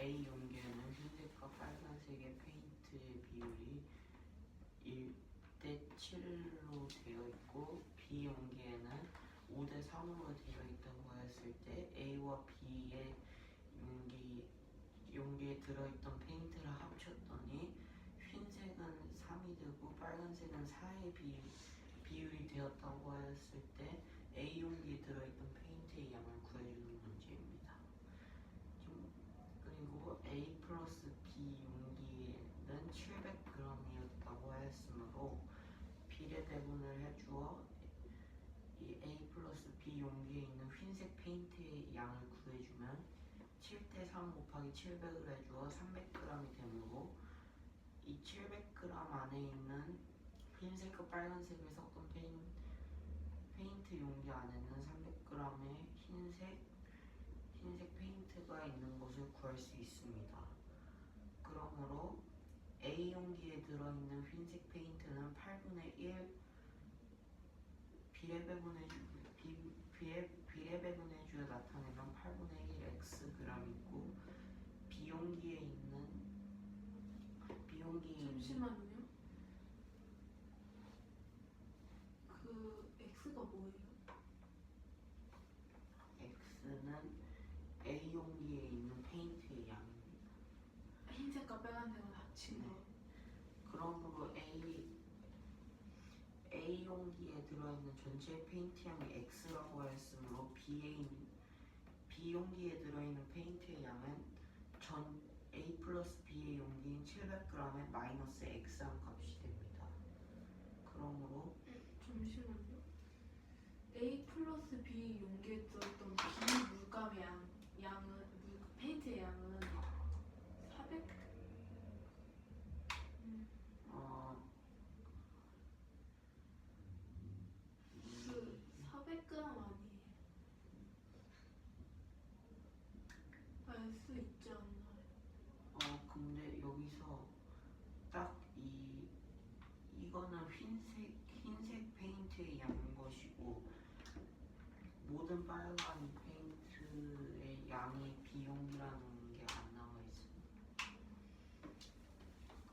A 용기에는 흰색과 빨간색의 페인트의 비율이 1대 7로 되어 있고 B 용기에는 5대 3으로 되어 있다고 했을 때 A와 B의 용기에 들어있던 페인트를 합쳤더니 흰색은 3이 되고 빨간색은 4의 비율이 되었다고 했을 때 A 용기에 들어있던 페인트의 양을 구해주는 문제입니다. 그리고 A 플러스 B 용기에는 700g이었다고 했으므로 비례 배분을 해주어 이 A 플러스 B 용기에 있는 흰색 페인트의 양을 구해주면 7대 3 곱하기 700을 해주어 300g이 되므로 이 700g 안에 있는 흰색과 빨간색을 섞은 페인트 용기 안에는 300g의 흰색 페인트가 있는 것을 구할 수 있습니다. 그러므로 A 용기에 들어있는 흰색 페인트는 8분의 1 비례배분해주에 나타내면 8분의 1 xg이고 B 용기에 잠시만요. 그 x가 뭐예요? x는 A 용기에 있는 페인트의 양입니다. 흰색과 빨간색을 합친 거. 그러므로 A 용기에 들어있는 전체 페인트 양이 x라고 했으므로 B 용기에 들어있는 페인트의 양은 전 A 플러스 B의 용기인 700g의 마이너스 x한 값이 됩니다. 그러므로 잠시만요. A 플러스 B 용기에 들어있던 B 물감의 페인트의 양은 400? 그 400g 아니에요? 알 수 있지 않나요? 근데 여기서 딱 이거는 흰색 페인트의 양인 것이고 모든 빨간 페인트의 양이 B 용기라는 게 안 나와 있습니다.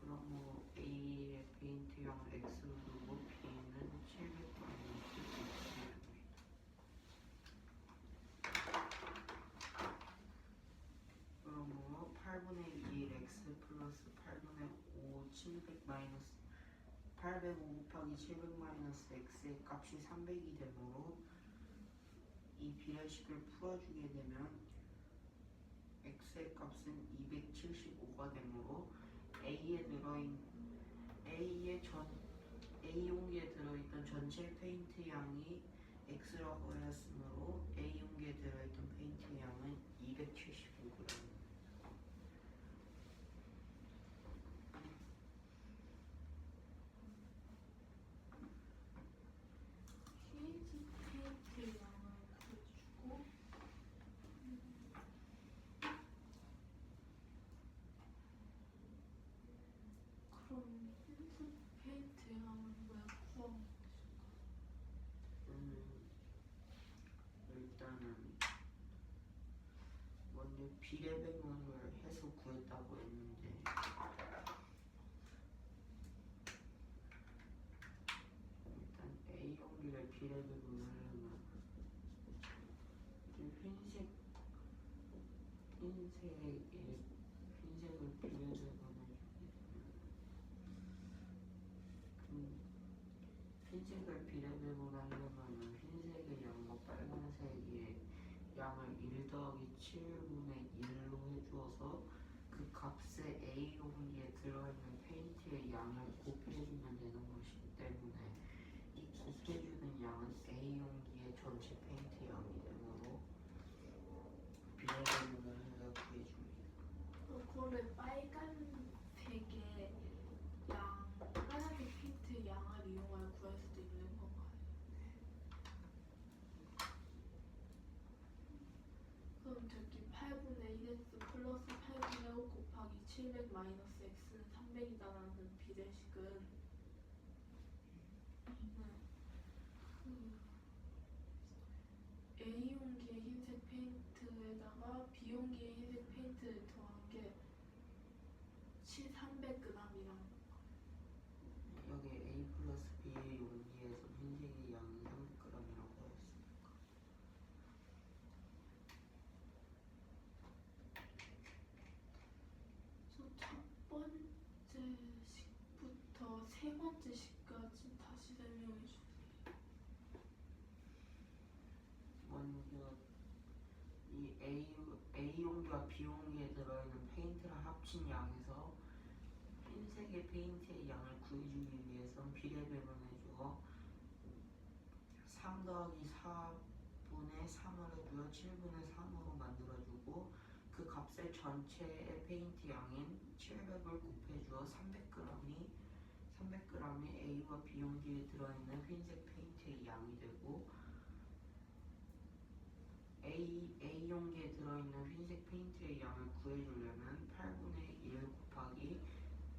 그럼 뭐 A의 페인트 양을 x로 두고 B는 700g을 x입니다. 그러므로 8분의 2 x 플러스 8분의 5 700 마이너스 805 곱하기 700 마이너스 x의 값이 300이 되므로 이 비례식을 풀어주게 되면 x의 값은 275가 되므로 A 용기에 들어있던 전체 페인트 양이 x라고 하였으므로 A 용기에 들어있던 페인트 양은 275g. 흰색 페인트의 양을 구해주고 그럼 흰색 페인트의 양을 왜 구하면 일단은 먼저 비례배분을 해서 구했다고 했는데 일단 A 용기를 비례배분을 하려면 흰색을 비례배분을 흰색을 비례배분하려면 흰색의 양과 빨간색의 양을 1 더하기 7분의 1로 해주어서 그 값에 A 용기에 들어있는 페인트의 양을 곱해주면 되는 것이기 때문에 이 곱해주는 양은 A 용기의 전체 페인트 양이 되므로 비례배분을 해서 구해줍니다. 그거를 빨간색 페인트 양을 이용하여 구할 수도 있는 건가요? 그럼 저기 8분의 1x 플러스 8분의 5 곱하기 700 마이너스 x는 300이다라는 비례식은 A 용기의 흰색 페인트에다가 B 용기의 흰색 페인트를 더한 게 300g이랑 여기 A 플러스 B의 용기에서 흰색의 양이 300g이라고 하였으니까. 첫 번째 식부터 세 번째 식까지 다시 설명해 주세요. 먼저 이 A 용기와 B 용기에 들어있는 페인트를 합친 양에서 흰색의 페인트의 양을 구해주기 위해선 비례배분해 주어 3 더하기 4분의 3을 해주어 7분의 3으로 만들어주고 그 값을 전체의 페인트 양인 700을 곱해주어 300g이 A와 B 용기에 들어있는 흰색 페인트의 양이 되고 A 용기에 들어있는 흰색 페인트의 양을 구해주려면 8분의 1 곱하기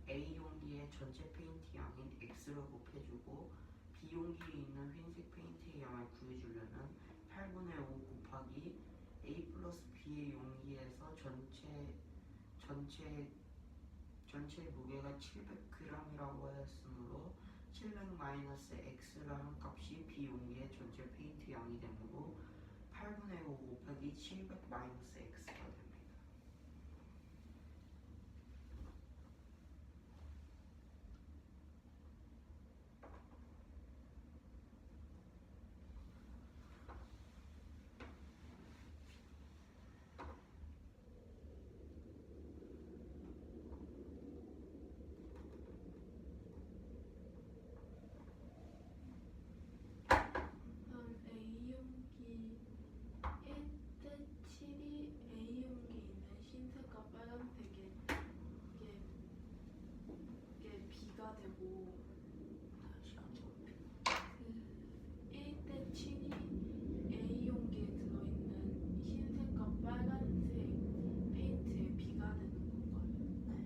A 용기의 전체 페인트 양인 X를 곱해주고 B 용기에 있는 흰색 페인트의 양을 구해주려면 8분의 5 곱하기 A 플러스 B의 용기에서 전체 무게가 700g이라고 하였으므로 700 마이너스 X를 한 값이 B 용기의 전체 페인트 양이 되므로 8분의 5 곱하기 700 마이너스 X가 됩니다. 다음 A 용기 1대 7이 A 용기에 있는 흰색과 빨간색의 이게 B가 되고 그 1대 7이 A 용기에 들어있는 흰색과 빨간색 페인트의 B가 되는 건가요?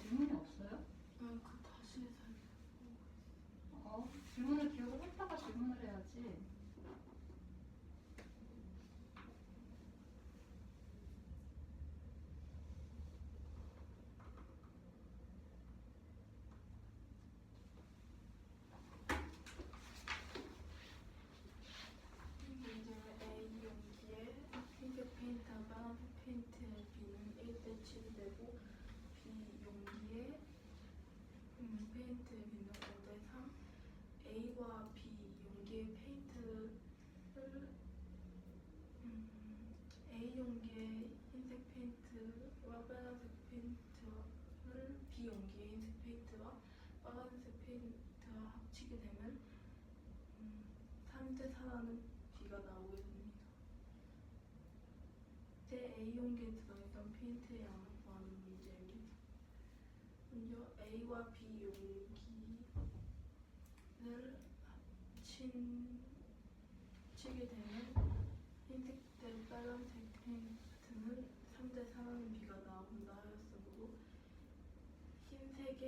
질문이 없어요? 그 다시 설명. 질문을 기억을 했다가 질문을 해야지. 문제는 A 용기에 흰색 페인트와 빨간색 페인트의 B는 1대 7이 되고 B 용기에 페인트의 B는 5대 3. A와 B 용기의 페인트를 A 용기의 흰색 페인트와 빨간색 페인트를 B 용기의 흰색 페인트와 빨간색 페인트와 합치게 되면 3대 4라는 B가 나오게 됩니다. 제 A 용기에 들어있던 페인트의 양을 구하는 문제입니다. 먼저 A와 B 용기를 합치게 되면 흰색 대 빨간색 페인트는 3대 4라는 B가 나온다 하였으므로 흰색에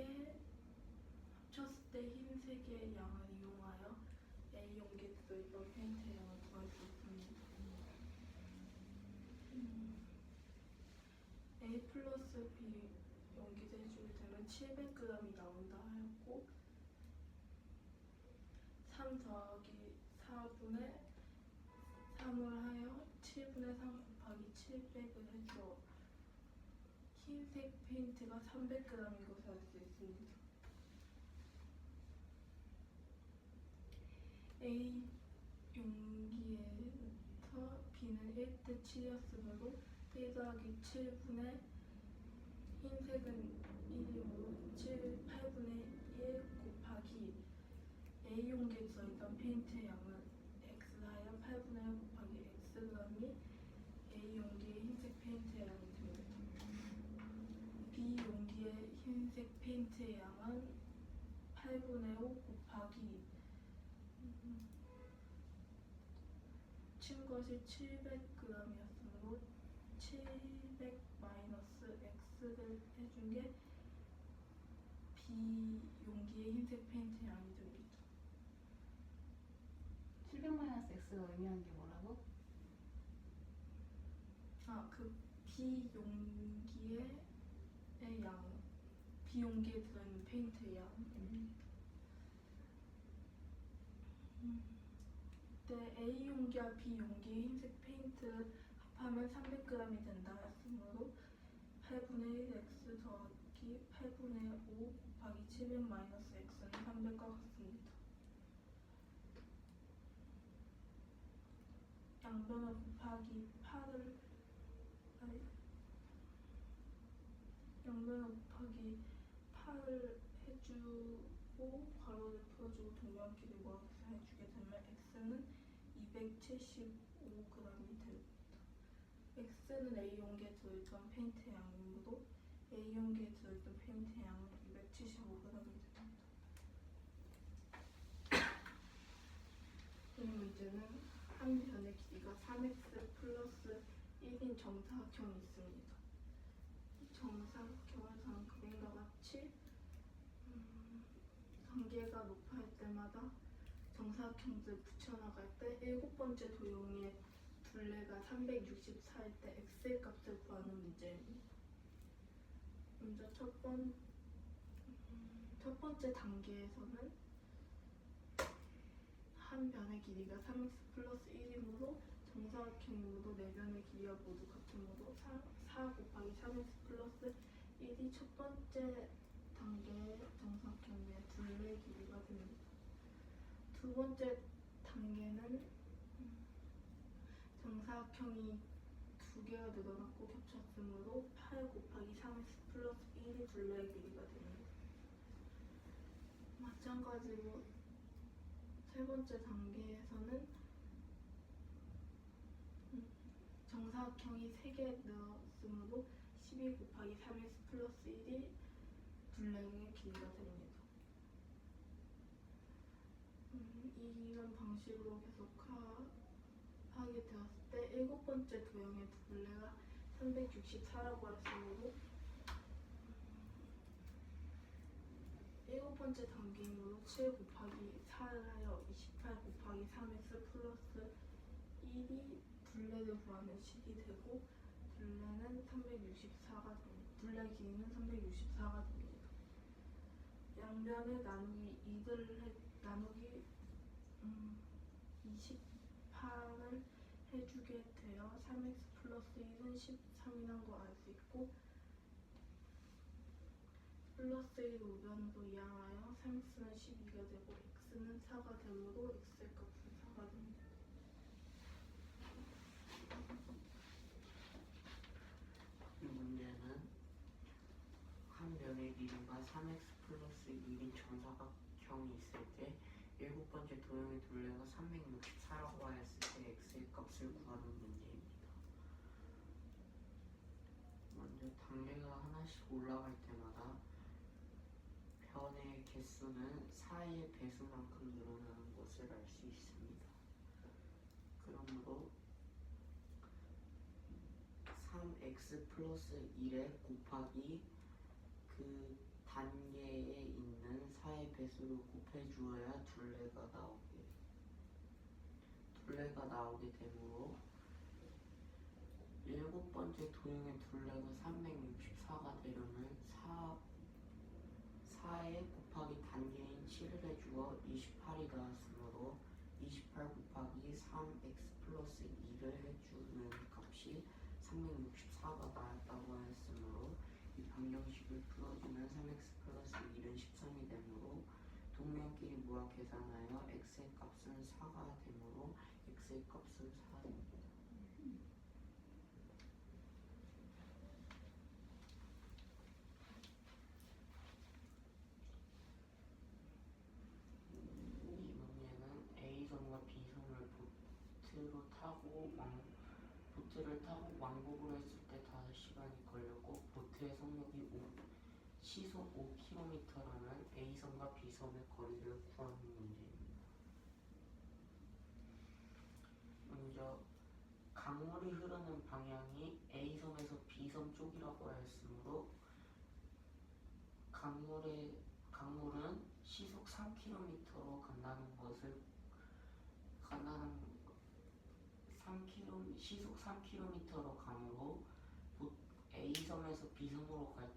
합쳤을 때 흰색의 양을 이용하여 들어있던 페인트 양을 구할 수 있습니다. A 플러스 B 용기를 해주게 되면 700g이 나온다 하였고 3 더하기 4분의 3을 하여 7분의 3 곱하기 700을 해줘 흰색 페인트가 300g인 것을 알 수 있습니다. A 용기에서 B는 1대 7이었으므로 1 더하기 7분의 흰색은 1이므로 8분의 1 곱하기 A 용기에 들어있던 페인트의 양은 X하여 8분의 1 곱하기 Xg이 A 용기의 흰색 페인트의 양이 됩니다. B 용기의 흰색 페인트의 양은 8분의 5 곱하기 친 것이 700g이었으므로 700 마이너스 X를 해준 게 B 용기의 흰색 페인트 양이 됩니다. 700-x가 의미하는 게 뭐라고? 그 B 용기의 양, B 용기에 들어있는 페인트의 양입니다. 네, A 용기와 B 용기의 흰색 페인트를 합하면 300g이 된다 했으므로 8분의 1 X 더하기 8분의 5 곱하기 700 마이너스 X는 300과 같습니다. 양변을 곱하기 8을 양변을 곱하기 8을 해주고 괄호를 풀어주고 동그란 길을 구하기 해주게 되면 X는 275g이 됩니다. X는 A 용기에 들어있던 페인트 양이므로 A 용기에 들어있던 페인트 양은 275g이 됩니다. 이 문제는 한 변의 길이가 3x 플러스 1인 정사각형이 있습니다. 이 정사각형에서는 그림과 같이 단계가 높아질 때마다 정사각형들 붙여나갈 때 7번째 도형의 둘레가 364일 때 x의 값을 구하는 문제입니다. 먼저 첫 번째 단계에서는 한 변의 길이가 3x 플러스 1이므로 정사각형이므로 네 변의 길이가 모두 같으므로 4 곱하기 3x 플러스 1이 첫 번째 단계의 정사각형의 둘레 길이가 됩니다. 두 번째 단계는 정사각형이 두 개가 늘어났고 겹쳤으므로 8 곱하기 3x 플러스 1이 둘레의 길이가 됩니다. 마찬가지로 세 번째 단계에서는 정사각형이 3개 늘었으므로 12 곱하기 3x 플러스 1이 둘레의 길이가 됩니다. 이런 방식으로 계속 하게 되었을 때 7번째 도형의 둘레가 364라고 했으므로 7번째 단계이므로 7 곱하기 4를 하여 28 곱하기 3x 플러스 1이 둘레를 구하는 식이 되고 둘레는 364가 됩니다. 둘레 길이는 364가 됩니다. 양변에 나누기 28을 해주게 되어 3x 플러스 1은 13이라는 걸 알 수 있고 플러스 1 우변으로 이항하여 3x는 12가 되고 x는 4가 되므로 x의 값은 4가 됩니다. 이 문제는 한 변의 길이가 3x 플러스 1인 정사각형이 있을 때 7번째 도형의 둘레가 364라고 하였을 때 x의 값을 구하는 문제입니다. 먼저 단계가 하나씩 올라갈 때마다 변의 개수는 4의 배수만큼 늘어나는 것을 알 수 있습니다. 그러므로 3x 플러스 1에 곱하기 그 단계에 있는 4의 배수를 곱해주어야 둘레가 나오게 둘레가 나오게 되므로 일곱 번째 도형의 둘레가 364가 되려면 4에 곱하기 단계인 7을 해주어 28이 나왔으므로 28 곱하기 3x 플러스 2를 해주는 값이 364가 나왔다고 하였으므로 이 방정식을 풀어주면 3x 플러스 1은 13이 되므로 동면끼리 모아 계산하여 x의 값은 4가 되므로 x의 값은 4입니다. 이 문제는 A선과 B선을 보트를 타고 왕복을 했을 때 5시간이 걸렸고 보트의 속력이 시속 5km라면 A선과 B선의 거리를 구하는 문제입니다. 먼저 강물이 흐르는 방향이 A선에서 B선 쪽이라고 하였으므로 강물은 시속 3km로 시속 3km로 가므로 A섬에서 B섬으로 갈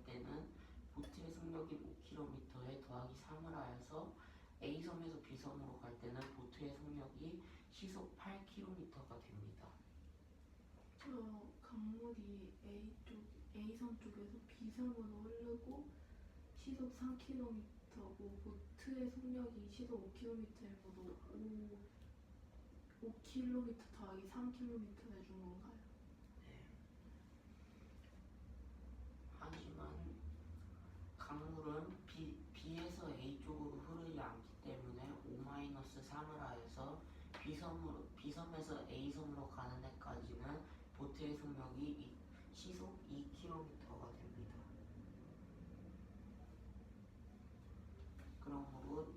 때는 보트의 속력이 5km에 더하기 3을 하여서 A섬에서 B섬으로 갈 때는 보트의 속력이 시속 8km가 됩니다. 저 강물이 A선 쪽에서 B선으로 흐르고 시속 3km고 보트의 속력이 시속 5km이므로 5km 더하기 3km 해준 건가요? 네. 하지만 강물은 B에서 A 쪽으로 흐르지 않기 때문에 5-3을 하여서 B섬에서 A섬으로 가는 데까지는 보트의 속력이 시속 2km가 됩니다. 그러므로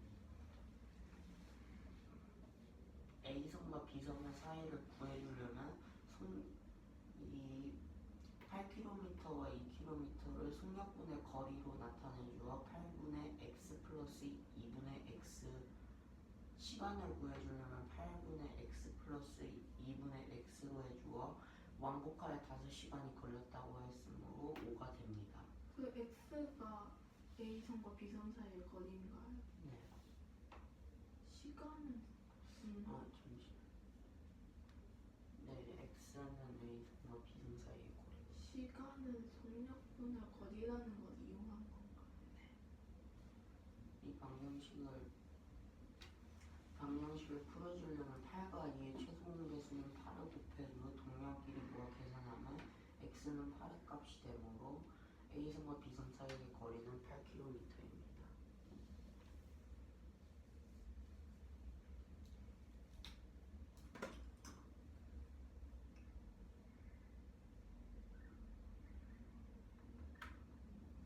A섬과 B섬의 사이를 구해주려면 이 8km와 2km를 속력분의 거리로 나타내주어 8분의 x 플러스 2분의 x 시간을 구해주려면 8분의 x 플러스 2분의 x로 해주어 왕복하여 5시간이 걸렸다고 했으므로 5가 됩니다. 그 x가 A선과 B선 사이의 거리인가요? 네. 시간은 잠시. 네, x는 A선과 B선 사이의 거리. 시간은 속력분의 거리라는 걸 이용한 건가요? 이 방정식을 풀어주려면 8과 2의 최소공개수는 8을 곱해서 동면끼리 모아 계산하면 x는 8의 값이 되므로 A선과 B선 사이의 거리는 8km입니다.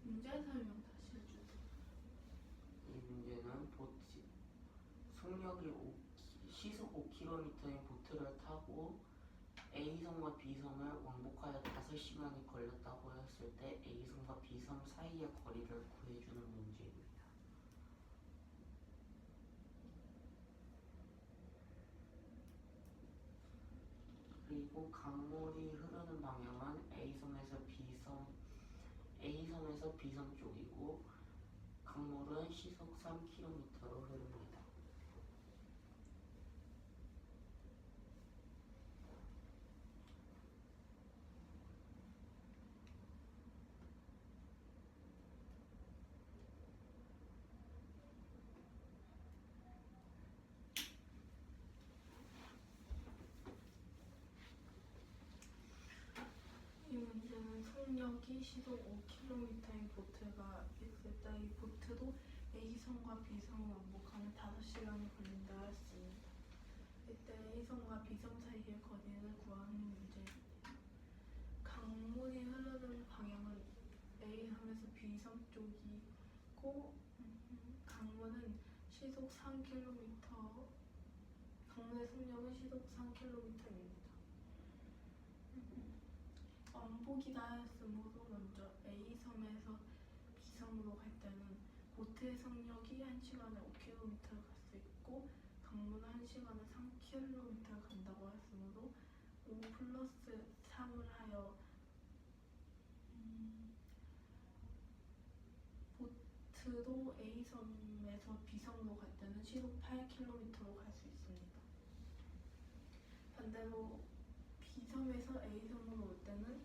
문제 설명 다시 해주세요. 이 문제는 속력이 시속 5km인 보트를 타고 A섬과 B섬을 왕복하여 5시간이 걸렸다고 했을 때 A섬과 B섬 사이의 거리를 구해주는 문제입니다. 그리고 강물이 흐르는 방향은 A섬에서 B섬 쪽이고 강물은 시속 3km로 흐릅니다. 이 문제는 속력이 시속 5km인 보트가 있을 때 이 보트도 A선과 B선을 왕복하면 5시간이 걸린다 했습니다. 이때 A선과 B선 사이의 거리를 구하는 문제입니다. 강물이 흐르는 방향은 A섬에서 B섬 쪽이고 강물은 시속 3km 강물의 속력은 시속 3km입니다. 왕복이다 하였으므로 먼저 A섬에서 B섬으로 갈 때는 보트의 속력이 1시간에 5km를 갈 수 있고 방문 1시간에 3km를 간다고 했으므로 5 플러스 3을 하여 보트로 A섬에서 B섬으로 갈 때는 시속 8km로 갈 수 있습니다. 반대로 B섬에서 A섬으로 올 때는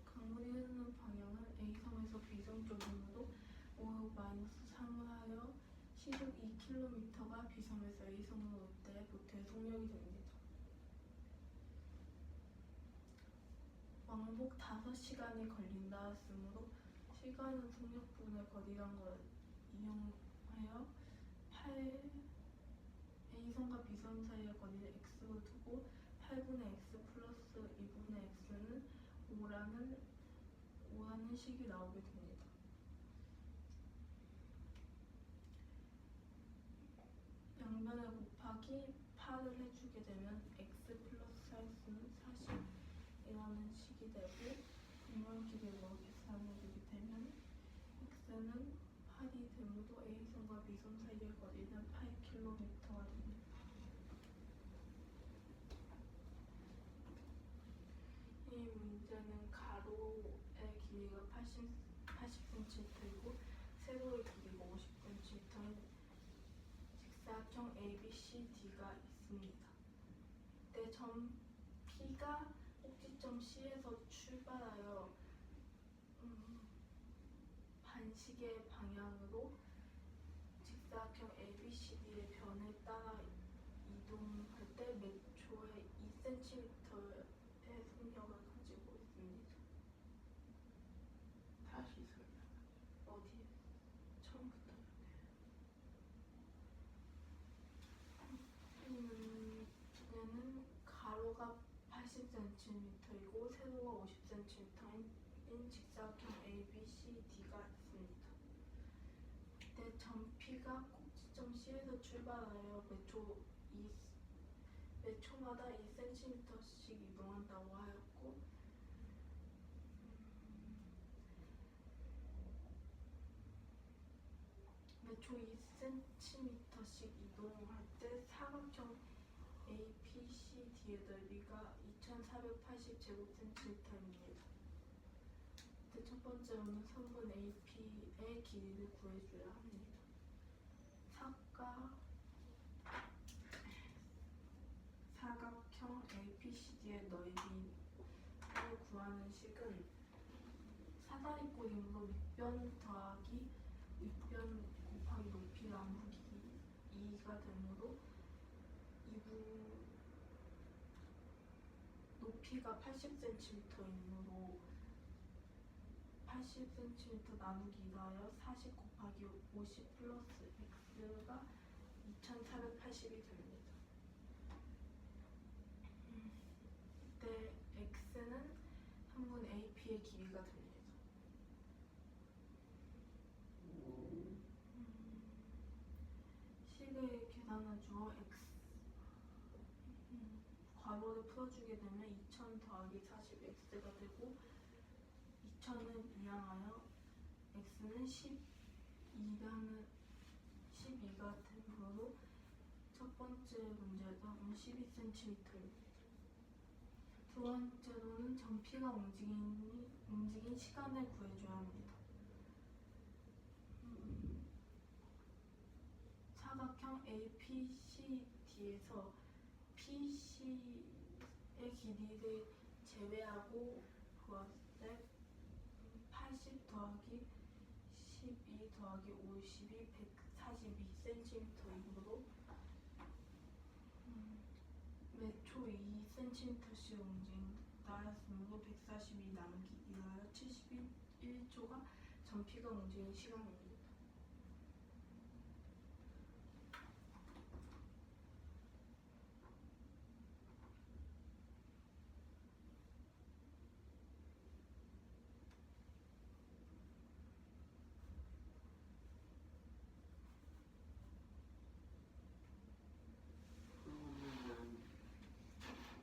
강물이 흐르는 방향은 A섬에서 B섬 쪽이므로 5-3을 하여 시속 2km가 B섬에서 A섬으로 올 때 보트의 속력이 됩니다. 왕복 5시간이 걸린다 했으므로 시간은 속력분의 거리란 걸 이용하여 A섬과 B섬 사이의 거리를 x로 두고 8분의 x 플러스 2분의 x는 5라는 식이 나오게 됩니다. 양변에 곱하기 8을 해주게 되면 x 플러스 x는 40이라는 식이 되고 분명 길이로 계산해주게 되면 x는 8이 되므로 A섬과 B섬 사이의 거리는 8km가 됩니다. 이 문제는 가로의 길이가 80cm이고 세로의 길이가 50cm인 직사각형 ABCD가 있습니다. 이때 점 P가 꼭지점 C에서 출발하여 반시계 방향으로 직사각형 ABCD의 변에 따라 이동할 때 몇 초에 2cm의 속력을 가지고 있습니다. 다시 설명. 어디에? 처음부터. 이 문제는 가로가 80cm이고 세로가 50cm인 직사각형 ABCD가 있습니다. 이때 점 P가 꼭지점 C에서 출발하여 몇 초마다 2cm씩 이동한다고 하였고 몇 초 2cm씩 이동할 때 사각형 ABCD의 넓이가 2480제곱cm입니다. 첫 번째로는 선분 AP의 길이를 구해줘야 합니다. 사각형 ABCD의 넓이를 구하는 식은 사다리꼴이므로 윗변 곱하기 높이 나누기 2가 되므로 높이가 80cm이므로 80cm 나누기 2가 하여 40 곱하기 50 플러스 x가 2480이 됩니다. 이때 x는 한분 AP의 길이가 됩니다. 식을 계산해 주어 괄호를 풀어주게 되면 2000 더하기 40x가 되고 2000을 이항하여 x는 12가 되므로 첫 번째 문제는 12cm입니다. 두 번째로는 점 P가 움직인 시간을 구해줘야 합니다. 사각형 APCD에서 PC의 길이를 제외하고 보았을 때 80 더하기 12 더하기 50이 142cm이므로 몇 초 2cm씩 움직인다 했으므로 142 나누기 2하여 71초가 점 P가 움직인 시간입니다.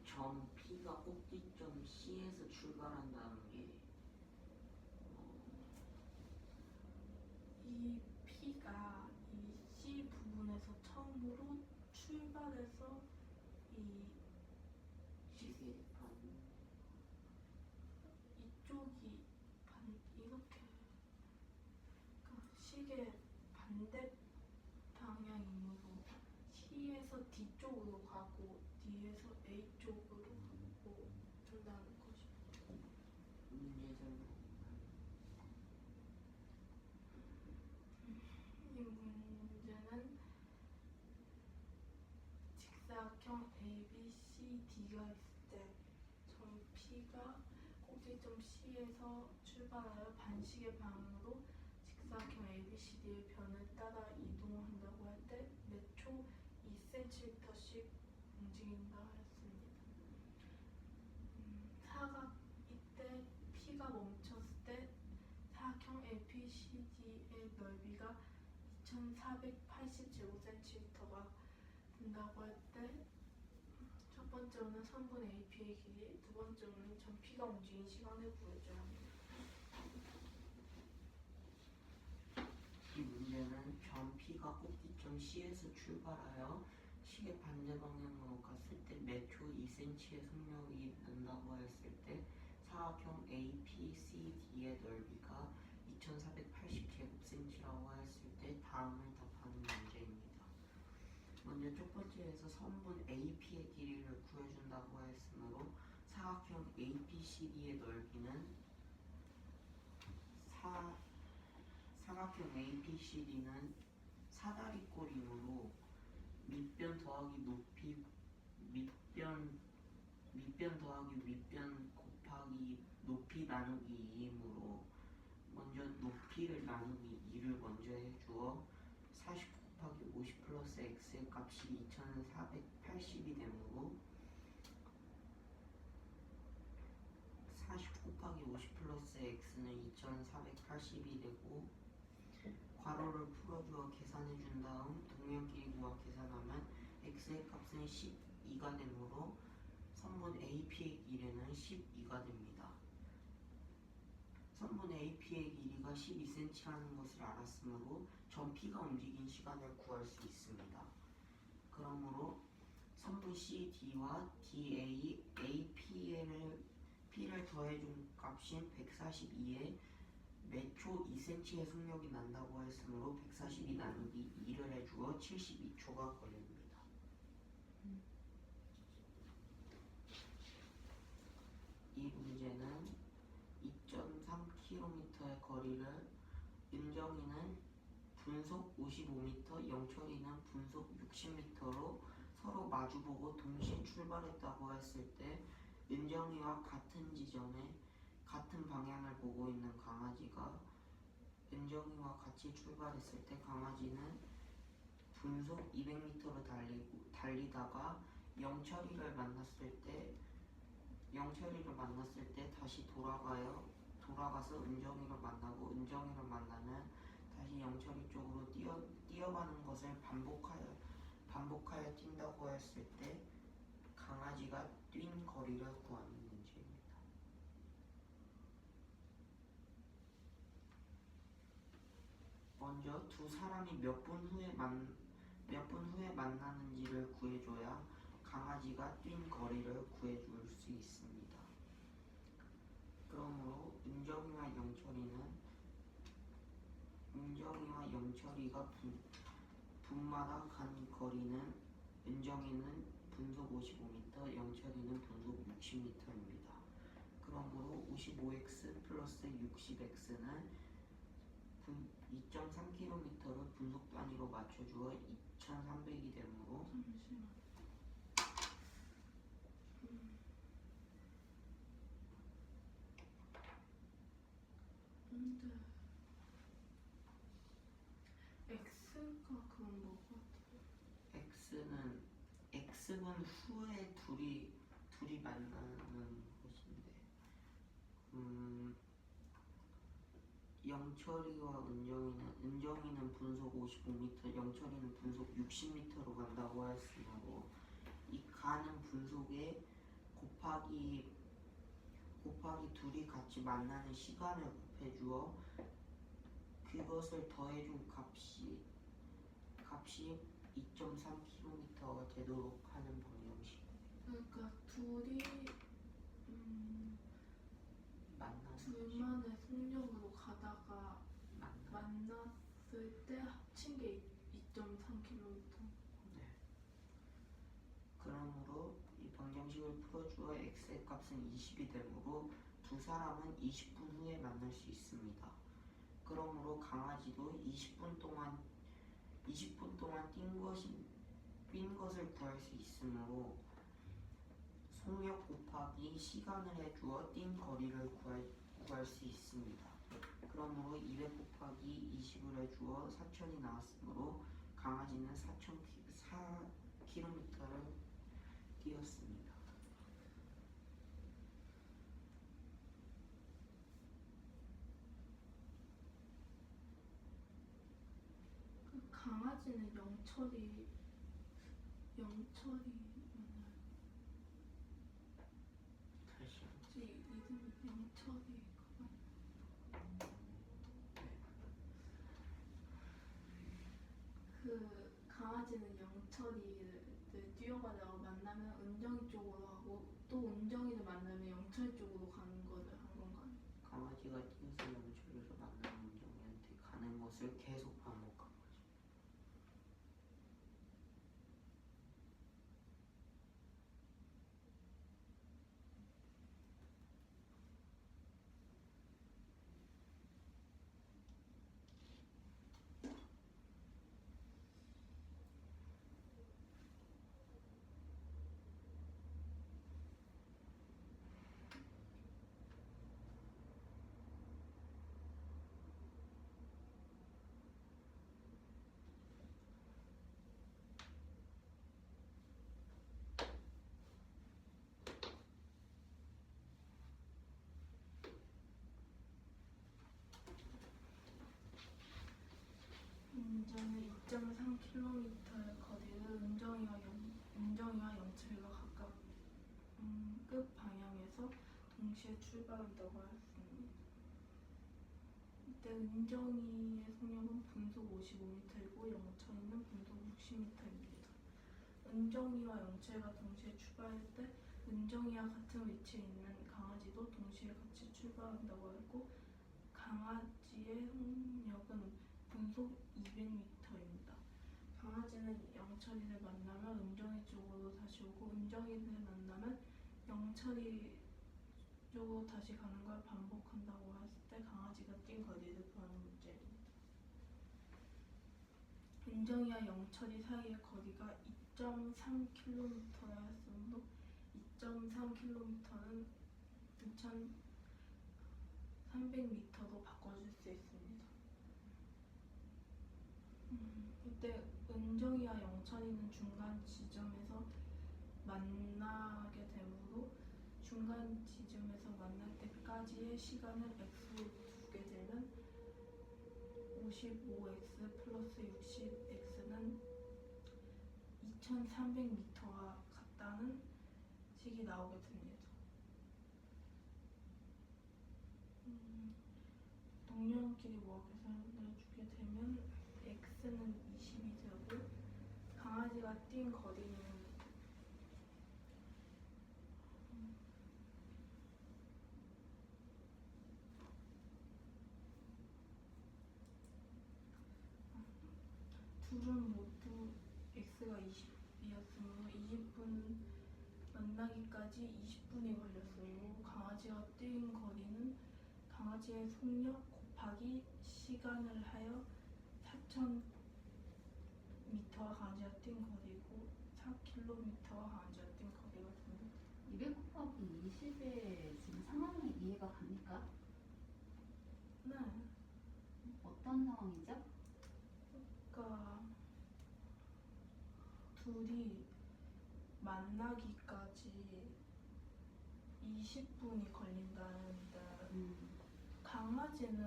점 P가 꼭지점 C에서 출발한다는 게 이 P가 이 C 부분에서 처음으로 출발해서 이 시계 반 이쪽이 이렇게 그러니까 시계 반대 방향이므로 C에서 D 쪽으로 가고 D에서 A 쪽으로 가고 된다는 거죠. 문제 설명. 이 문제는 직사각형 ABCD가 있을 때 점 P가 꼭지점 C에서 출발하여 반시계 방향으로 직사각형 ABCD의 변을 따라 이동한다고 할 때 몇 초 2cm씩 움직인다 했습니다. 이때 P가 멈췄을 때 사각형 ABCD의 넓이가 2480제곱cm가 된다고 할 때 첫 번째로는 선분 AP의 길이, 두 번째로는 점 P가 움직인 시간을 구해줘야 합니다. 이 문제는 점 P가 꼭지점 C에서 출발하여 시계 반대 방향으로 갔을 때 몇 초 2cm의 속력이 난다고 했을 때 사각형 APCD의 넓이가 2480제곱cm라고 했을 때 다음을 답하는 문제입니다. 먼저 첫 번째에서 선분 AP의 길이를 구해준다고 했으므로 사각형 ABCD의 넓이는 사각형 ABCD는 사다리꼴이므로 밑변 더하기 높이 밑변 더하기 윗변 곱하기 높이 나누기 2이므로 먼저 높이를 나누기 2를 먼저 해주어 40 곱하기 50 플러스 x의 값이 2480이 되므로 40 곱하기 50 플러스 x는 2480이 되고 괄호를 풀어주어 계산해준 다음 동면끼리 구하 계산하면 x의 값은 12가 되므로 선분 AP의 길이는 12가 됩니다. 선분 AP의 길이가 12cm라는 것을 알았으므로 점 P가 움직인 시간을 구할 수 있습니다. 그러므로 선분 CD와 DA, P를 더해준 값인 142에 몇 초 2cm의 속력이 난다고 했으므로 142 나누기 2를 해주어 72초가 걸립니다. 이 문제는 2.3km의 거리를 은정이는 분속 55m, 영철이는 분속 60m로 서로 마주보고 동시에 출발했다고 했을 때 은정이와 같은 지점에 같은 방향을 보고 있는 강아지가 은정이와 같이 출발했을 때 강아지는 분속 200m로 달리다가 영철이를 만났을 때 다시 돌아가서 은정이를 만나고 은정이를 만나면 다시 영철이 쪽으로 뛰어가는 것을 반복하여 뛴다고 했을 때 강아지가 뛴 거리를 구하는 문제입니다. 먼저 두 사람이 몇 분 후에 만나는지를 구해줘야 강아지가 뛴 거리를 구해줄 수 있습니다. 그러므로 은정이와 영철이가 분마다 간 거리는 은정이는 분속 55m, 영철이는 분속 60m입니다. 그러므로 55x 플러스 60x는 2.3km를 분속 단위로 맞춰주어 2300이 되므로 잠시만. 근데 X가 그건 뭐 같아요? X는 후에 둘이 만나는 것인데 영철이와 은정이는 분속 55m, 영철이는 분속 60m로 간다고 했으므로 이 가는 분속에 곱하기 둘이 같이 만나는 시간을 곱해주어 그것을 더해준 값이 2.3km가 되도록 하는 방정식. 그러니까 둘이 만나는 둘만의 속력으로 가다가 만나. 만났을 때 합친 게 2.3km. 네. 그러므로 이 방정식을 풀어주어 x의 값은 20이 되므로 두 사람은 20분 후에 만날 수 있습니다. 그러므로 강아지도 20분 동안 뛴 것을 구할 수 있으므로 속력 곱하기 시간을 해주어 뛴 거리를 구할 수 있습니다. 그러므로 200 곱하기 20을 해주어 4,000이 나왔으므로 강아지는 4km를 뛰었습니다. 그 강아지는 영철이 맞나요? 다시 혹시 이름이 영철이 그 강아지는 영철이를 뛰어가다가 만나면 은정이 쪽으로 하고 또 은정이를 만나면 영철 쪽으로 가는 거를 한 건가요? 강아지가 뛰어서 영철이로 만나는 운동이한테 가는 것을 계속 반복한 거죠. 은정은 2.3km의 거리를 은정이와 영철이가 각각 끝 방향에서 동시에 출발한다고 했습니다. 이때 은정이의 속력은 분속 55m이고 영철이는 분속 60m입니다. 은정이와 영철이가 동시에 출발할 때 은정이와 같은 위치에 있는 강아지도 동시에 같이 출발한다고 했고 강아지의 속력은 분속 200m입니다. 강아지는 영철이를 만나면 은정이 쪽으로 다시 오고 은정이를 만나면 영철이 쪽으로 다시 가는 걸 반복한다고 했을 때 강아지가 뛴 거리를 구하는 문제입니다. 은정이와 영철이 사이의 거리가 2.3km라 했으므로 2.3km는 2,300m로 바꿔줄 수 있습니다. 이때 은정이와 영철이는 중간 지점에서 만나게 되므로 중간 지점에서 만날 때까지의 시간을 x로 두게 되면 55x 플러스 60x는 2,300m와 같다는 식이 나오게 됩니다. 동료끼리 모아서 내주게 되면 x는 20이 되고 강아지가 뛴 거리는 둘은 모두 x가 20이었으므로 20분 만나기까지 20분이 걸렸으므로 강아지가 뛴 거리는 강아지의 속력 곱하기 시간을 하여 4,000m와 강아지가 뛴 거리고 4km와 강아지가 뛴 거리가 됩니다. 200 곱하기 20의 지금 상황이 이해가 갑니까? 네. 어떤 상황이죠? 그러니까 둘이 만나기까지 20분이 걸린다는데 강아지는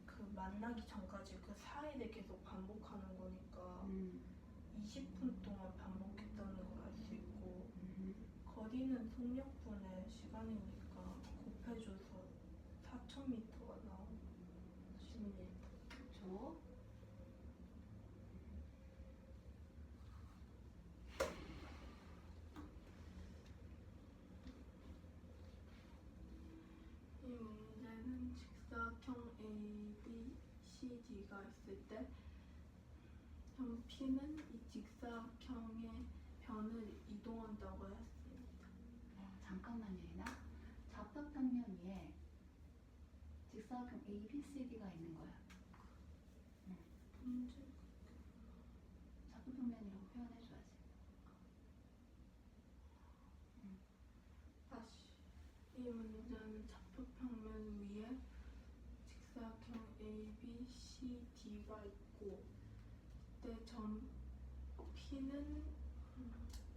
그 만나기 전까지 그 사이를 계속 반복하는 거니까 20분 동안 반복했다는 걸 알 수 있고 거리는 속력분의 시간이니까 곱해줘서 4,000m가 나옵니다. 그렇죠. 있고 이 문제는 직사각형 A, B, C, D가 있을 때 점 P는 이 직사각형의 변을 이동한다고 했습니다. 잠깐만요, 이나. 좌표평면 위에 직사각형 A, B, C, D가 있는 거야. 문제 좌표평면이라고 표현해줘야지. 다시 이 문제는 좌표평면 위에 직사각형 A, B, C, D가 있고 그때 점 P는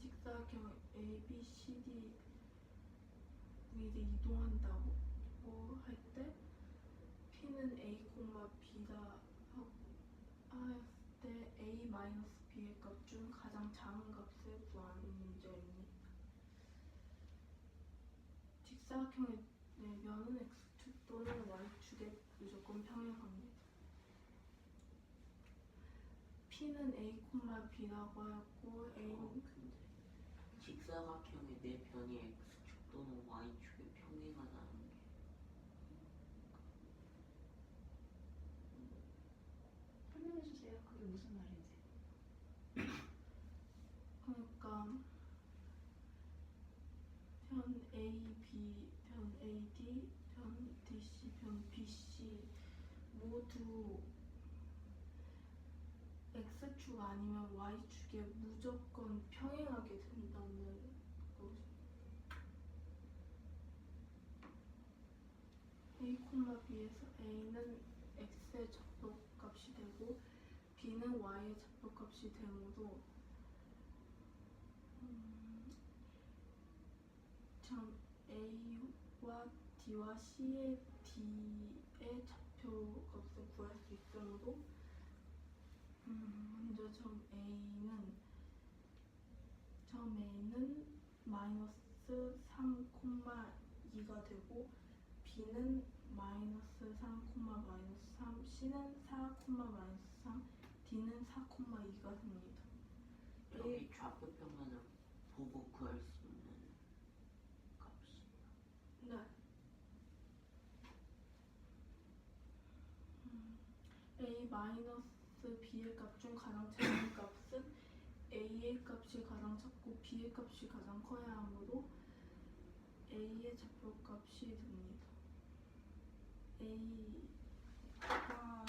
직사각형 A, B, C, D 위를 이동한다고 할 때 P는 A, B다 하였을 때 A-B의 값 중 가장 작은 값을 구하는 문제입니다. 직사각형의 면은 X축 또는 Y축에 무조건 평행합니다. P는 A, B라고 하였고 A는 근데 직사각형의 내 변이 x축 또는 y축에 평행하다는 게 설명해주세요. 그게 무슨 말인지. 그러니까 변 A, B, 변 AD, 변 DC, 변 BC 모두 X축 아니면 Y축에 무조건 평행하게 된다는 거죠. A, B에서 A는 X의 좌표값이 되고 B는 Y의 좌표값이 되므로 점 A와 D와 C의 D의 좌표값을 구할 수 있으므로 먼저 점 A는 마이너스 3,2가 되고 B는 마이너스 3, 마이너스 3, C는 4, 마이너스 3, D는 4,2가 됩니다. 여기 좌표평면을 보고 구할 수 있는 값이에요. 네. A 마이너스 B의 값 중 가장 작은 값은 A의 값이 가장 작고 B의 값이 가장 커야 하므로 A의 좌표값이 됩니다. A가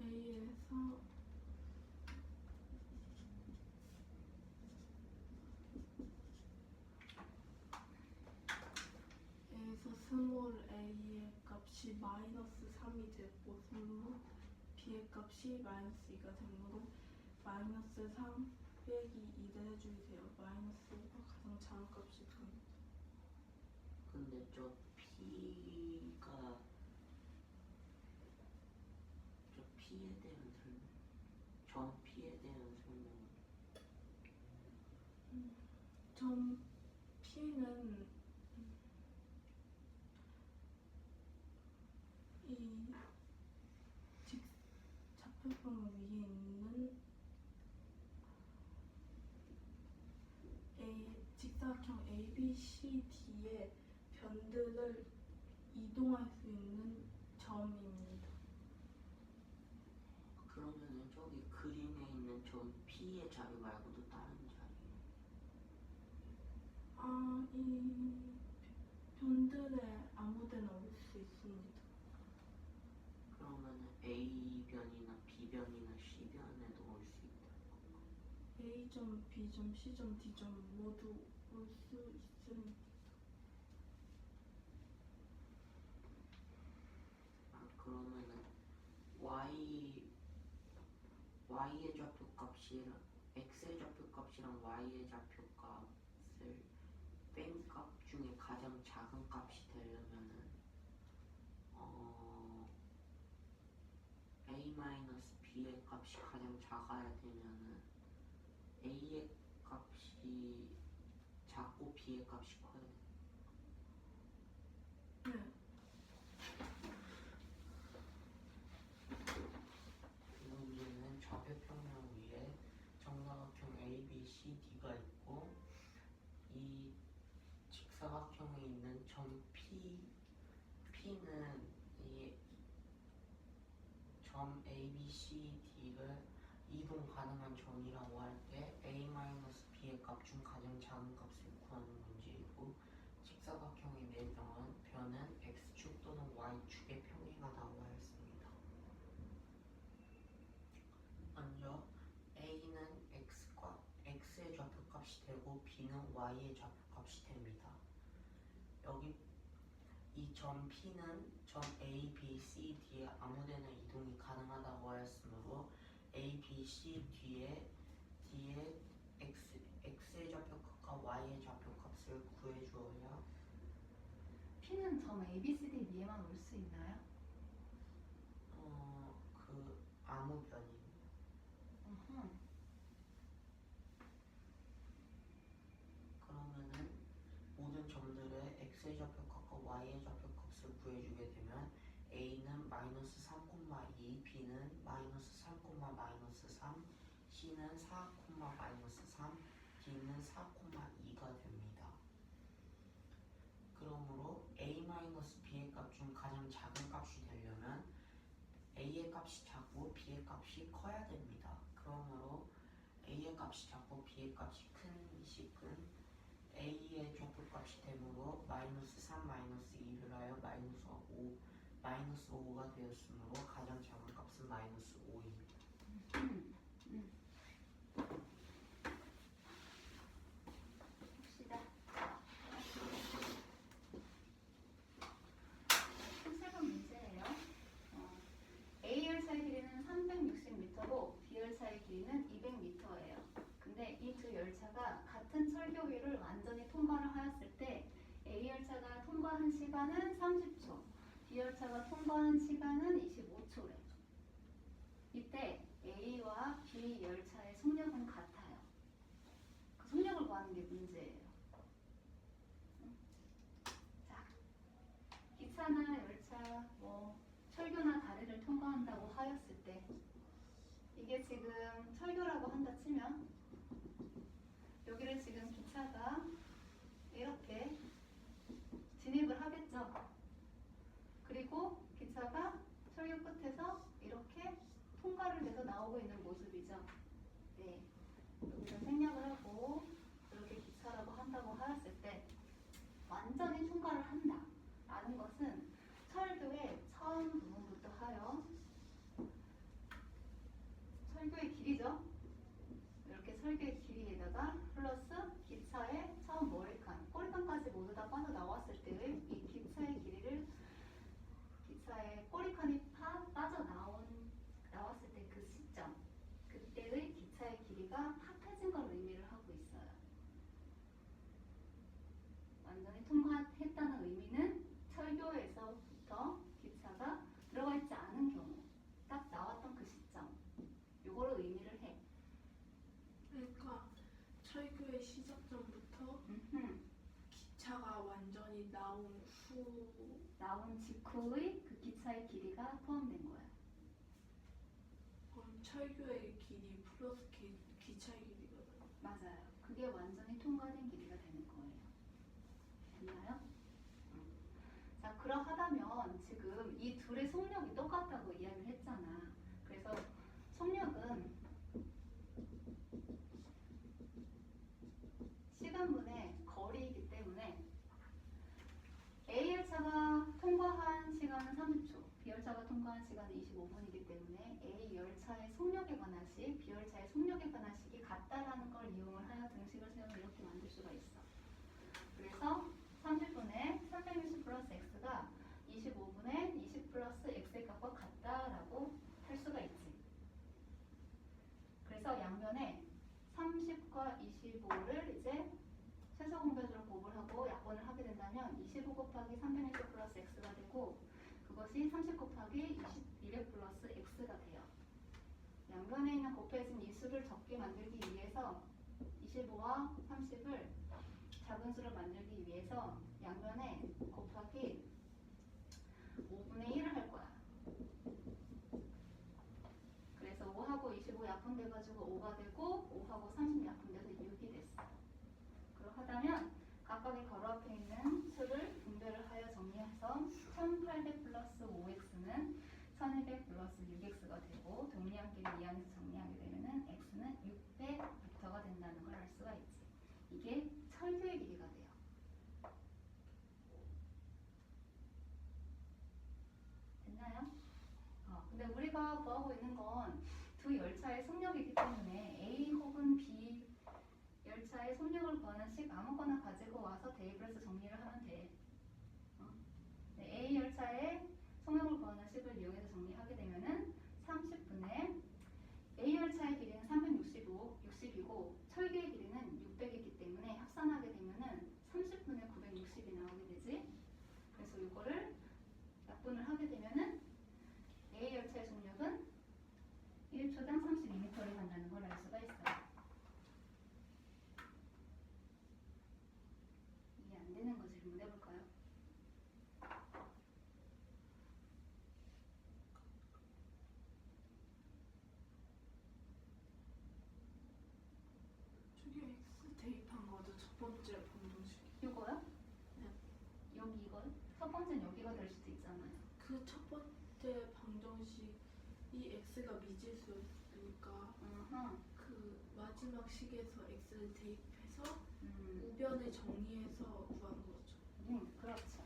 A에서 스몰 a의 값이 마이너스 3이 되고 스몰 b의 값이 마이너스 2가 되므로 마이너스 3 빼기 2를 해주세요. 마이너스 5가 가장 작은 값이 됩니다. 근데 저 p가 저 p에 대한 설명, 전 p에 대한 설명. 점 P는 이 좌표평 위에 있는 직사각형 A, B, C, D의 변들을 이동할 수 있는 점입니다. 그러면은 저기 그림에 있는 전 p의 자리 말고도 다른 자리예요. 이 변들에 아무데나 올 수 있습니다. 그러면은 a 변이나 b 변이나 c 변에도 올 수 있다. A점, B점, C점, D점 모두 올 수 있습니다. 그러면은 y의 좌표값이랑 x의 좌표값이랑 y의 좌표값을 뺀 값 중에 가장 작은 값이 되려면은 a-b의 값이 가장 작아야 되면은 a의 값이 작고 b의 값이 커야 돼. 네. 점 P는 이 점 A, B, C, D를 이동 가능한 점이라고 할 때 A-B의 값 중 가장 작은 값을 구하는 문제이고, 직사각형의 변은 X축 또는 Y축의 평행하다고 하였습니다. 먼저 A는 X의 좌표값이 되고 B는 Y의 좌표값이 됩니다. 여기 이 점 P는 점 A, B, C, D에 아무데나 이동이 가능하다고 하였으므로 A, B, C, D의 X의 좌표값과 Y의 좌표값을 구해주어야 P는 점 A, B, C, D 위에만 올 수 있나요? 아무 변입니다. 그러면은 모든 점들의 X의 좌표값과 Y의 좌표값을 구해주게 되면 A는 마이너스 3,2, B는 마이너스 3, -3, C는 4, -3, D는 4,2가 됩니다. 그러므로 A-B의 값 중 가장 작은 값이 되려면 A의 값이 작고 B의 값이 커야 됩니다. 그러므로 A의 값이 작고 B의 값이 큰 식은 A의 좌표값이 되므로 마이너스 3, 마이너스 2를 하여 마이너스 5가 되었으므로 가장 작은 값은 마이너스 5입니다. 봅시다. 색은 문제예요. A 열차의 길이는 360m고 B 열차의 길이는 200m예요. 근데 이 두 열차가 같은 철교위를 완전히 통과를 하였을 때 A 열차가 통과한 시간은 30초, B 열차가 통과한 시간은 25초래. 이때 A와 B 열차의 속력은 같아요. 그 속력을 구하는 게 문제예요. 자, 기차나 열차, 철교나 다리를 통과한다고 하였을 때 이게 지금 철교라고 한다 치면 여기를 지금 기차가 이렇게 진입을 하겠죠. 그리고 기차가 철교 끝에서 이렇게 통과를 해서 나오고 있는 모습이죠. 네, 여기서 생략을 하고 이렇게 기차라고 한다고 하였을 때 완전히 통과를 한다 라는 것은 철교의 처음 부분부터 하여 철교의 길이죠. 이렇게 철교의 길이에다가 플러스 기차의 처음 꼬리칸까지 모두 다 빠져나왔을 때의 이 기차의 길이를 기차의 꼬리칸이 나왔을 때 그 시점, 그때의 기차의 길이가 합해진 걸 의미를 하고 있어요. 완전히 통과했다는 의미는 철교에서부터 기차가 들어가 있지 않은 경우, 딱 나왔던 그 시점, 요거를 의미를 해. 그러니까 철교의 시작점부터 기차가 완전히 나온 직후의 그 기차의 길이가 포함된 거야. 그럼 철교의 길이 플러스 기차의 길이거든요. 맞아요. 그게 완전히 통과된 길이가 되는 거예요. 됐나요? 자, 그러하다면 지금 이 둘의 속력이 똑같다고 이야기를 했잖아. 그래서 속력은 시간분의 거리이기 때문에 A 열차가 통과한 시간은 30초, B 열차가 통과한 시간은 25분이기 때문에 A 열차의 속력에 관한 식, B 열차의 속력에 관한 식이 같다라는 걸 이용을 하여 등식을 세우면 이렇게 만들 수가 있어. 그래서 30분의 360 플러스 X가 25분의 20 플러스 X의 값과 같다라고 할 수가 있지. 그래서 양면에 30과 25를 이제 최소 공배수로 곱을 하고 약분을 하게 된다면 25 곱하기 360 플러스 X가 되고, 그것이 30 곱하기 200 플러스 X가 돼요. 양면에 있는 곱해진 이 수를 적게 만들기 위해서 25와 30을 작은 수를 만들기 위해서 양면에 곱하기 5분의 1을 할 거야. 그래서 5하고 25 약분돼가지고 5가 되고 5하고 30 약분돼서 6이 됐어. 그렇다면 각각의 괄호 앞에 있는 수를 분배를 1200 플러스 6x가 되고 동량끼리 이항에서 정리하게 되면은 x는 600m가 된다는 걸 알 수가 있지. 이게 철교의 길이가 돼요. 됐나요? 근데 우리가 구하고 있는 건 두 열차의 속력이기 때문에 A 혹은 B 열차의 속력을 구하는 식 아무거나 가지고 와서 대입을 해서 정리를 하면 돼. 네, A 열차의 속력을 구하는 식을 이용해서 정리하게 되면은 30분의 A 열차의 길이는 360이고 철기의 길이는 600이기 때문에 합산하게 되면은 30분의 960이 나오게 되지. 그래서 이거를 약분을 하게 되면은 A 열차의 속력은 1초당 32m를 간다는 걸 알 수가 있어요. 이해 안 되는 거 질문해 볼까요? 저기 X 대입한 거죠. 첫 번째 방정식. 이거요? 네. 여기 이거? 첫 번째는 여기가 될 수도 있잖아요. 그 첫 번째 방정식이 X가 미지수니까 그 마지막 식에서 X를 대입해서 우변을 정리해서 구한 거죠. 그렇죠.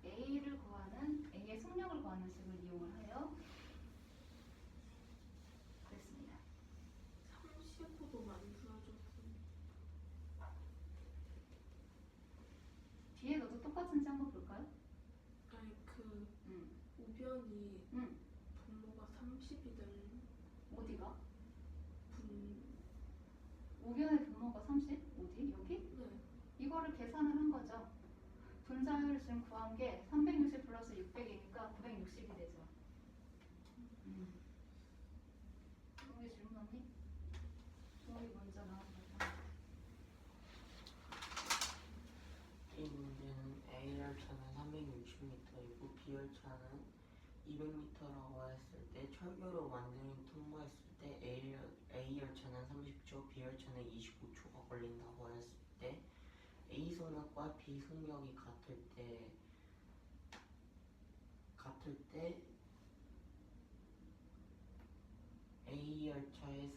A를 구하는 A의 속력을 구하는 식을 이용을 하여 그랬습니다. 35도 많이 풀어줬습니다. 뒤에 너도 똑같은지 한번 볼까요? 아니 우변이 응. 분모가 30이 되는 어디가? 분. 우변의 분모가 30? 어디? 여기? 네. 이거를 계산을 한 거죠. 분자율을 지금 구한 게 360 플러스 600이니까 960이 되죠. 종이 질문 없니? 종이 먼저 나와보자. 이 문제는 A 열차는 360m이고 B 열차는 200m라고 했을 때 철교로 완전히 통과했을 때 A 열차는 30초, B 열차는 25초가 걸린다고 했을 때 A 속력과 B 속력이 같을 때 A 열차의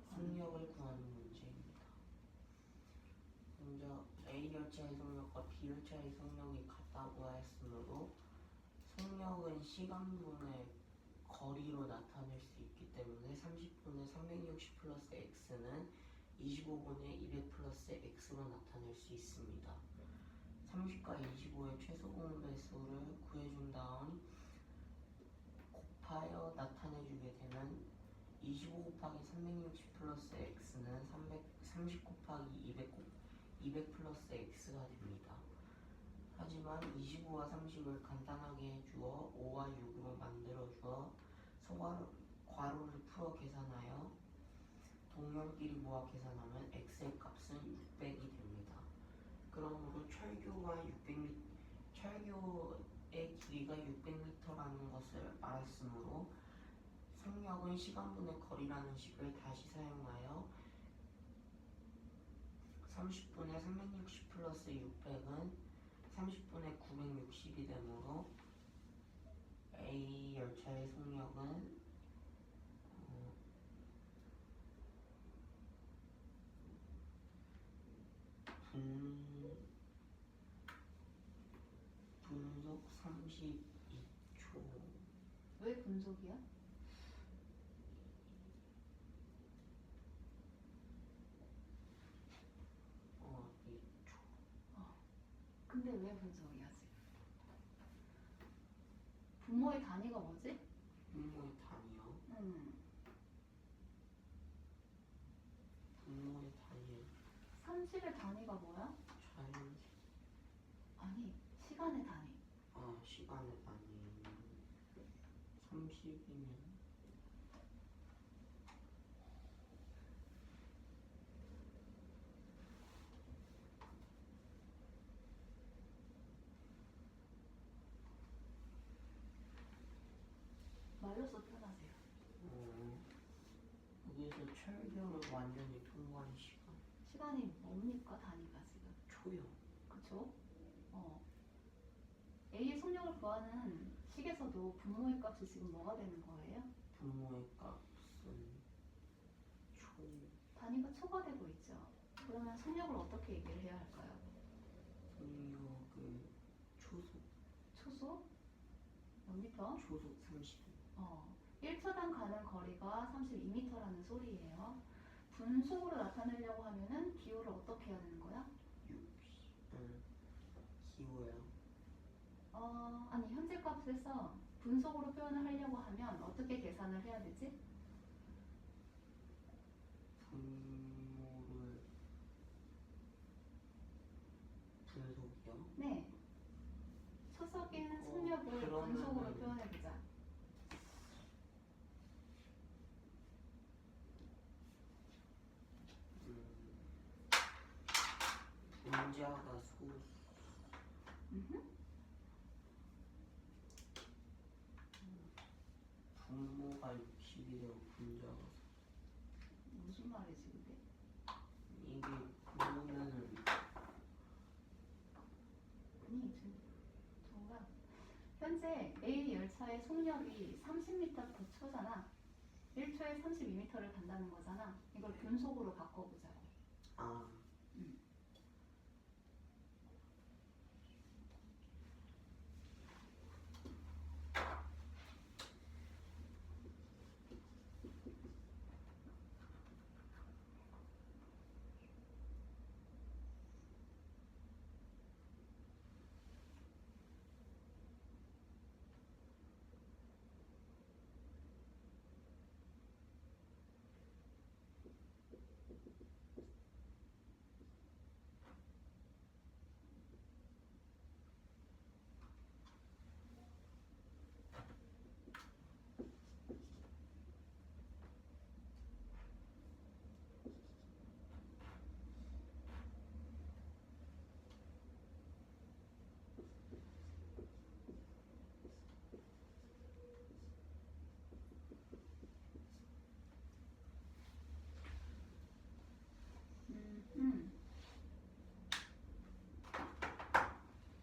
속력을 구하는 문제입니다. 먼저 A 열차의 속력과 B 열차의 속력이 같다고 했으므로 속력은 시간분의 거리로 나타낼 수 있기 때문에 30분의 360 플러스 x는 25분의 200 플러스 x로 나타낼 수 있습니다. 30과 25의 최소 공배수를 구해준 다음 곱하여 나타내주게 되면 25 곱하기 360 플러스 x는 30 곱하기 200 플러스 x가 됩니다. 하지만 25와 30을 간단하게 해주어 5와 6으로 만들어주어 괄호를 풀어 계산하여 동렬끼리 모아 계산하면 x의 값은 600이 됩니다. 그러므로 철교의 길이가 600m라는 것을 알았으므로 속력은 시간분의 거리라는 식을 다시 사용하여 30분의 360 플러스 600은 30분의 960이 되므로 A 열차의 속력은 분속 32초. 왜 분속이야? 근데 왜 분속이야 지금? 분모의 단위가 뭐지? 분모의 단위요? 분모의 단위 30의 단위가 뭐야? 자연 아니 시간의 단위. 시간의 단위 30이면 말로써 표현하세요. 여기서 철교를 완전히 통과한 시간이 뭡니까 단위가 지금? 초요. 그쵸? A의 속력을 구하는 식에서도 분모의 값이 지금 뭐가 되는 거예요? 분모의 값은 초 단위가 초가 되고 있죠. 그러면 속력을 어떻게 얘기를 해야 할까요? 속력을 초속 초속? 몇 미터? 초속 30 1초당 가는 거리가 32m라는 소리예요. 분속으로 나타내려고 하면은 비율을 어떻게 해야 되는 거야? 60을 기호야. 아니 현재 값에서 분속으로 표현을 하려고 하면 어떻게 계산을 해야 되지? 분모를 분속이요? 네. 초석에는 속력을 그러면은- 분속으로 표현해보자. 분자가 소 음흠. 분모가 60이래요. 분자가 무슨 말이지 그게? 이게 분모면은 아니 지금 정답. 현재 A 열차의 속력이 30m/초잖아. 1초에 32m를 간다는 거잖아. 이걸 분속으로 바꿔보자고. 아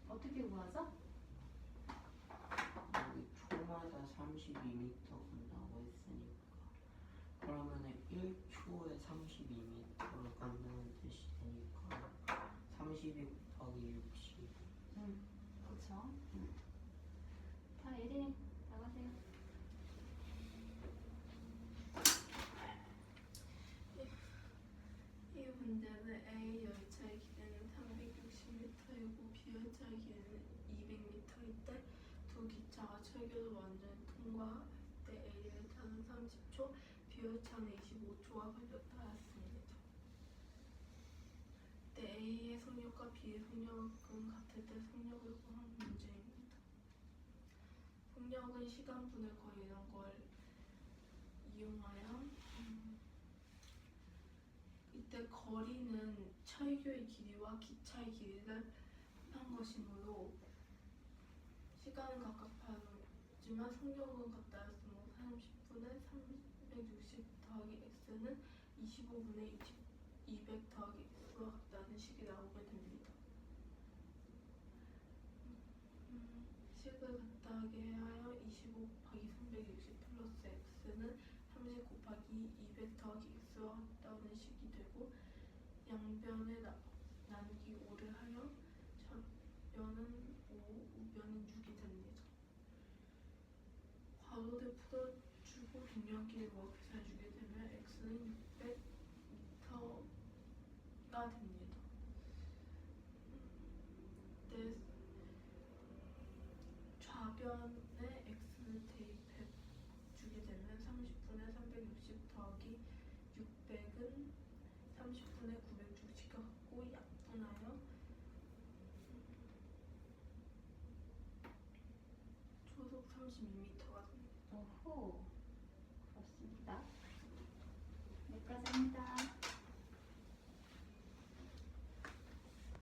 어떻게 구하죠? 여기 초마다 32m 간다고 했으니까 그러면은 1초에 32m를 간다는 뜻이 되니까 32 곱하기 60 그쵸. 자, 예린이 나가세요. 이 문제는 A 열차의 길이는 360m이고 B 열차의 길이는 200m일 때 두 기차가 철교를 완전히 통과할 때 A 열차는 30초, B 열차는 25초가 걸렸다 했습니다. 때 A의 속력과 B의 속력은 같을 때 속력을 구한 문제입니다. 속력은 시간분의 거리 이런 걸 이용하여 이때 거리는 철교의 길이와 기차의 길이를 합한 것이므로 시간은 각각 다르지만 속력은 같다였으므로 30분의 360 더하기 x는 25분의 200 더하기 x와 같다는 식이 나오게 됩니다. 식을 같다하게 하여 25 곱하기 360 플러스 x는 30 곱하기 200 더하기 x와 같다는 식이 되고 양변에 나누기 5를 하여 전변은 5, 우변은 6이 됩니다. 괄호를 풀어주고 동량끼리 구합해서 해주게 되면 x는 600m가 됩니다. 네, 좌변에 x를 대입해 주게 되면 30분의 360 더하기 600은 30분의 960과 같고 약분하여 초속 32m가 됩니다. 오호. 그렇습니다. 여기까지 합니다.